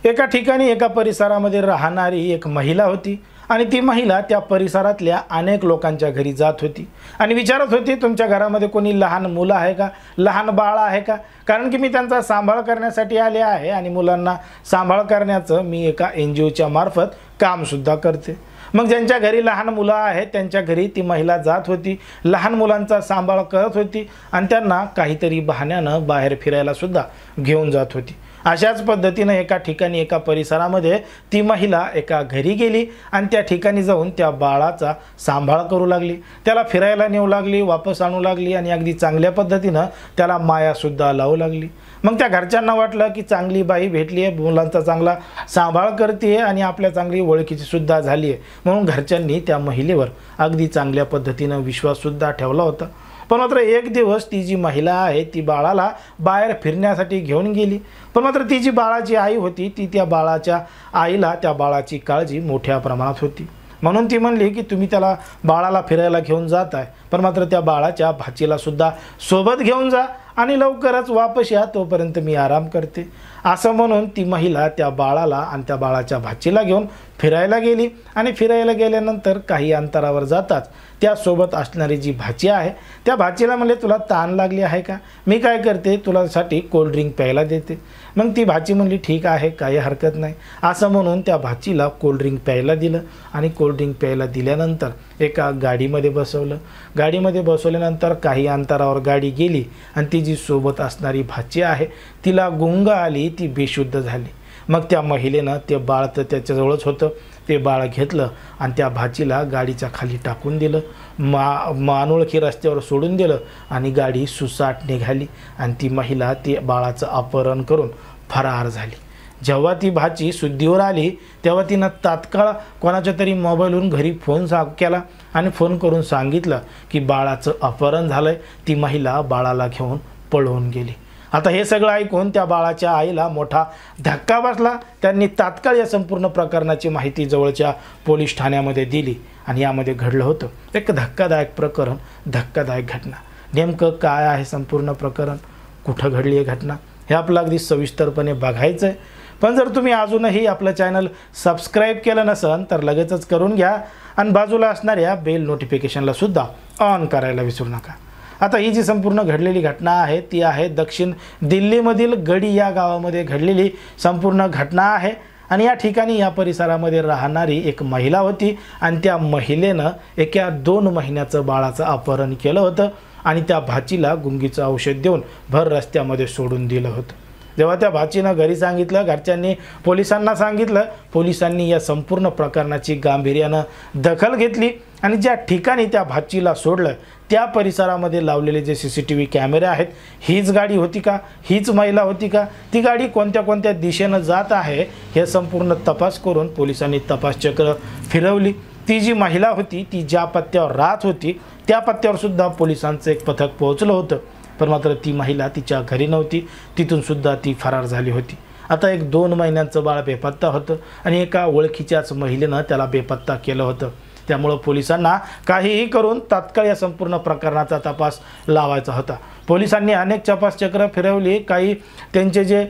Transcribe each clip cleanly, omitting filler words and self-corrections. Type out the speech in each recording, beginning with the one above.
एका ठिकाणी एका परिसरामध्ये राहणारी एक महिला होती आणि ती महिला त्या परिसरातल्या अनेक लोकांच्या घरी जात होती आणि विचारत होती, तुमच्या घरामध्ये कोणी लहान मुलं आहे का, लहान बाळ आहे का, कारण की मी त्यांचा सांभाळ करण्यासाठी आले आहे आणि मुलांना सांभाळ करण्याचं मी एका NGOच्या मार्फत कामसुद्धा करते। मग ज्यांच्या घरी लहान मुलं आहेत त्यांच्या घरी ती महिला जात होती, लहान मुलांचा सांभाळ करत होती आणि त्यांना काहीतरी बहाण्यानं बाहेर फिरायला सुद्धा घेऊन जात होती। अशाच पद्धतीने एका ठिकाणी एका परिसरामध्ये ती महिला एका घरी गेली आणि त्या ठिकाणी जाऊन त्या बाळाचा सांभाळ करू लागली, त्याला फिरायला नेऊ लागली, वापस आणू लागली आणि अगदी चांगल्या पद्धतीने त्याला माया सुद्धा लावू लागली। मग त्या घरच्यांना वाटलं की चांगली बाई भेटली आहे, मुलांचा चांगला सांभाळ करते आणि आपल्या चांगली ओळखीची सुद्धा झाली आहे, म्हणून घरच्यांनी त्या महिलेवर अगदी चांगल्या पद्धतीने विश्वास सुद्धा ठेवला होता। पण मात्र एक दिवस ती जी महिला आहे ती बाळाला बाहेर फिरण्यासाठी घेऊन गेली, पण मात्र ती जी बाळाची आई होती ती त्या बाळाच्या आईला त्या बाळाची काळजी मोठ्या प्रमाणात होती, म्हणून ती म्हणली की तुम्ही त्याला बाळाला फिरायला घेऊन जात आहे, पण मात्र त्या बाळाच्या भाचीला सुद्धा सोबत घेऊन जा आणि लवकरच वापस या, तोपर्यंत मी आराम करते। असं म्हणून ती महिला त्या बाळाला आणि त्या बाळाच्या भाचीला घेऊन फिरायला गेली आणि फिरायला गेल्यानंतर काही अंतरावर जाताच त्यासोबत असणारी जी भाची आहे त्या भाचीला म्हणले, तुला ताण लागली आहे का, मी काय करते तुलासाठी कोल्ड ड्रिंक प्यायला देते। मग ती भाची म्हणली ठीक आहे, काही हरकत नाही। असं म्हणून त्या भाचीला कोल्ड ड्रिंक प्यायला दिलं आणि कोल्ड ड्रिंक प्यायला दिल्यानंतर एका गाडीमध्ये बसवलं। गाडीमध्ये बसवल्यानंतर काही अंतरावर गाडी गेली आणि ती जी सोबत असणारी भाची आहे तिला गुंग आली, ती बेशुद्ध झाली। मग त्या महिलेनं ते बाळ तर त्याच्याजवळच होतं, ते बाळ घेतलं आणि त्या भाचीला गाडीच्या खाली टाकून दिलं, अनोळखी रस्त्यावर सोडून दिलं आणि गाडी सुसाट निघाली आणि ती महिला ती बाळाचं अपहरण करून फरार झाली। जेव्हा ती भाची शुद्धीवर आली तेव्हा तिनं तात्काळ कोणाच्या तरी मोबाईलवरून घरी फोन केला आणि फोन करून सांगितलं की बाळाचं अपहरण झालंय, ती महिला बाळाला घेऊन पळून गेली। आता हे सगळं ऐकून त्या बाळाच्या आईला मोठा धक्का बसला। त्यांनी तात्काळ या संपूर्ण प्रकरणाची माहिती जवळच्या पोलीस ठाण्यामध्ये दिली आणि यामध्ये घडलं होतं एक धक्कादायक प्रकरण, धक्कादायक घटना। नेमकं काय आहे संपूर्ण प्रकरण, कुठं घडली आहे घटना, हे आपलं अगदी सविस्तरपणे बघायचं आहे। पण जर तुम्ही अजूनही आपलं चॅनल सबस्क्राईब केलं नसेल तर लगेचच करून घ्या आणि बाजूला असणाऱ्या बेल नोटिफिकेशनला सुद्धा ऑन करायला विसरू नका। आता ही जी संपूर्ण घडलेली घटना आहे ती आहे दक्षिण दिल्लीमधील गडी या गावामध्ये घडलेली संपूर्ण घटना आहे आणि या ठिकाणी या परिसरामध्ये राहणारी एक महिला होती आणि त्या महिलेनं एका 2 महिन्याचं बाळाचं अपहरण केलं होतं आणि त्या भाचीला गुंगीचं औषध देऊन भर रस्त्यामध्ये सोडून दिलं होतं। जेव्हा त्या भाचीनं घरी सांगितलं, घरच्यांनी पोलिसांना सांगितलं, पोलिसांनी या संपूर्ण प्रकरणाची गांभीर्यानं दखल घेतली आणि ज्या ठिकाणी त्या भाचीला सोडलं त्या परिसरामध्ये लावलेले जे CCTV कॅमेरे आहेत, हीच गाडी होती का, हीच महिला होती का, ती गाडी कोणत्या कोणत्या दिशेनं जात आहे हे संपूर्ण तपास करून पोलिसांनी तपासचक्र फिरवली। ती जी महिला होती ती ज्या पत्त्यावर राहत होती त्या पत्त्यावर सुद्धा पोलिसांचं एक पथक पोहोचलं होतं, पण मात्र ती महिला तिच्या घरी नव्हती, तिथून सुद्धा ती फरार झाली होती। आता एक 2 महिन्यांचं बाळ बेपत्ता होतं आणि एका ओळखीच्याच महिलेनं त्याला बेपत्ता केलं होतं। त्यामुळे पोलिसांना काहीही करून तात्काळ या संपूर्ण प्रकरणाचा तपास लावायचा होता। पोलिसांनी अनेक तपासचक्र फिरवली, काही त्यांचे जे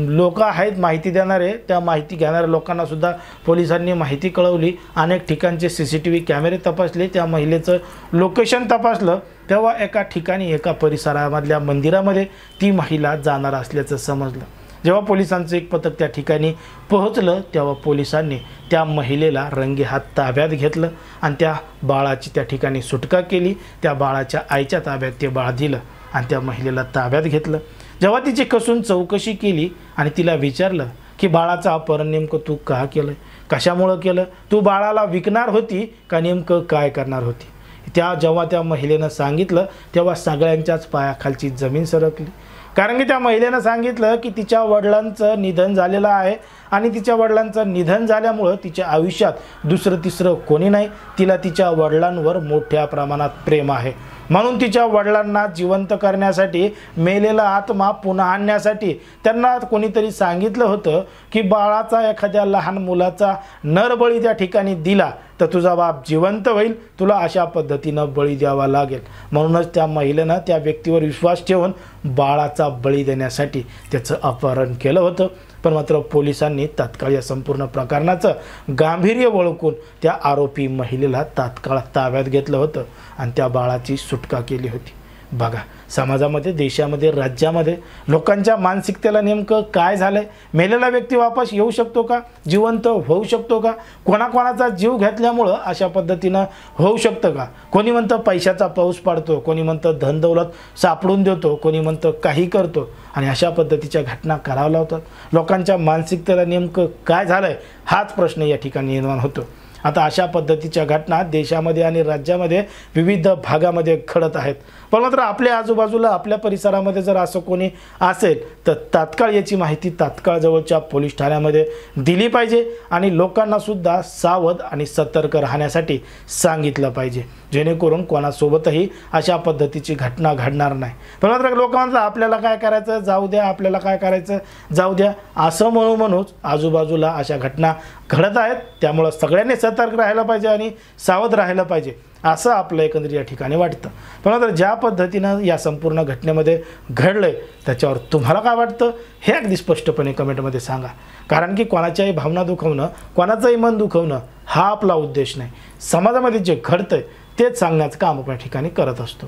लोक आहेत माहिती देणारे त्या माहिती घेणाऱ्या लोकांना सुद्धा पोलिसांनी माहिती कळवली, अनेक ठिकाणचे CCTV कॅमेरे तपासले, त्या महिलेचं लोकेशन तपासलं, तेव्हा एका ठिकाणी एका परिसरामधल्या मंदिरामध्ये ती महिला जाणार असल्याचं समजलं। जेव्हा पोलिसांचं एक पथक त्या ठिकाणी पोहोचलं तेव्हा पोलिसांनी त्या महिलेला रंगेहात ताब्यात घेतलं आणि त्या बाळाची त्या ठिकाणी सुटका केली। त्या बाळाच्या आईच्या ताब्यात ते बाळ दिलं आणि त्या महिलेला ताब्यात घेतलं। जेव्हा तिची कसून चौकशी केली आणि तिला विचारलं की बाळाचं अपहरण नेमकं तू का केलं, कशामुळं केलं, तू बाळाला विकणार होती का नेमकं काय करणार होती, जेव्हा त्या महिलेनं सांगितलं तेव्हा सगळ्यांच्याच पायाखालची जमीन सरकली। कारण की त्या महिलेनं सांगितलं की तिच्या वडिलांचं निधन झालेलं आहे आणि तिच्या वडिलांचं निधन झाल्यामुळं तिच्या आयुष्यात दुसरं तिसरं कोणी नाही, तिला तिच्या वडिलांवर मोठ्या प्रमाणात प्रेम आहे, म्हणून तिच्या वडिलांना जिवंत करण्यासाठी, मेलेला आत्मा पुन्हा आणण्यासाठी त्यांना कोणीतरी सांगितलं होतं की बाळाचा एखाद्या लहान मुलाचा नरबळी त्या ठिकाणी दिला तर तुझा बाप जिवंत होईल, तुला अशा पद्धतीनं बळी द्यावा लागेल. म्हणूनच त्या महिलेनं त्या व्यक्तीवर विश्वास ठेवून बाळाचा बळी देण्यासाठी त्याचं अपहरण केलं होतं. पण मात्र पोलिसांनी तात्काळ या संपूर्ण प्रकरणाचं गांभीर्य ओळखून त्या आरोपी महिलेला तात्काळ ताब्यात घेतलं होतं आणि त्या बाळाची सुटका केली होती. बघा, समाजामध्ये, देशामध्ये, राज्यामध्ये लोकांच्या मानसिकतेला नेमकं काय झालंय? मेलेला व्यक्ती वापस येऊ शकतो का? जिवंत होऊ शकतो का? कोणाकोणाचा जीव घेतल्यामुळं अशा पद्धतीनं होऊ शकतं का? कोणी म्हणतं पैशाचा पाऊस पाडतो, कोणी म्हणतं धनदौलत सापडून देतो, कोणी म्हणतं काही करतो आणि अशा पद्धतीच्या घटना कराव्या लावतात. लोकांच्या मानसिकतेला नेमकं काय झालंय हाच प्रश्न या ठिकाणी निर्माण होतो. आता अशा पद्धतीच्या घटना देशामध्ये आणि राज्यामध्ये विविध भागामध्ये घडत आहेत. पण मात्र आपल्या आजूबाजूला, आपल्या परिसरामध्ये जर असं कोणी असेल तर तात्काळ याची माहिती तात्काळ जवळच्या पोलीस ठाण्यामध्ये दिली पाहिजे आणि लोकांना सुद्धा सावध आणि सतर्क राहण्यासाठी सांगितलं पाहिजे, जेणेकरून कोणासोबतही अशा पद्धतीची घटना घडणार नाही. पण मात्र लोकांना आपल्याला काय करायचं जाऊ द्या, आपल्याला काय करायचं जाऊ द्या, असं म्हणूनच आजूबाजूला अशा घटना घडत आहेत. त्यामुळं सगळ्यांनी सतर्क राहायला पाहिजे आणि सावध राहायला पाहिजे असं आपलं एकंदरीत या ठिकाणी वाटतं. पण मात्र ज्या पद्धतीनं या संपूर्ण घटनेमध्ये घडलंय त्याच्यावर तुम्हाला काय वाटतं हे अगदी स्पष्टपणे कमेंटमध्ये सांगा. कारण की कोणाच्याही भावना दुखवणं, कोणाचंही मन दुखवणं हा आपला उद्देश नाही. समाजामध्ये जे घडतंय तेच सांगण्याचं काम आपण या ठिकाणी करत असतो.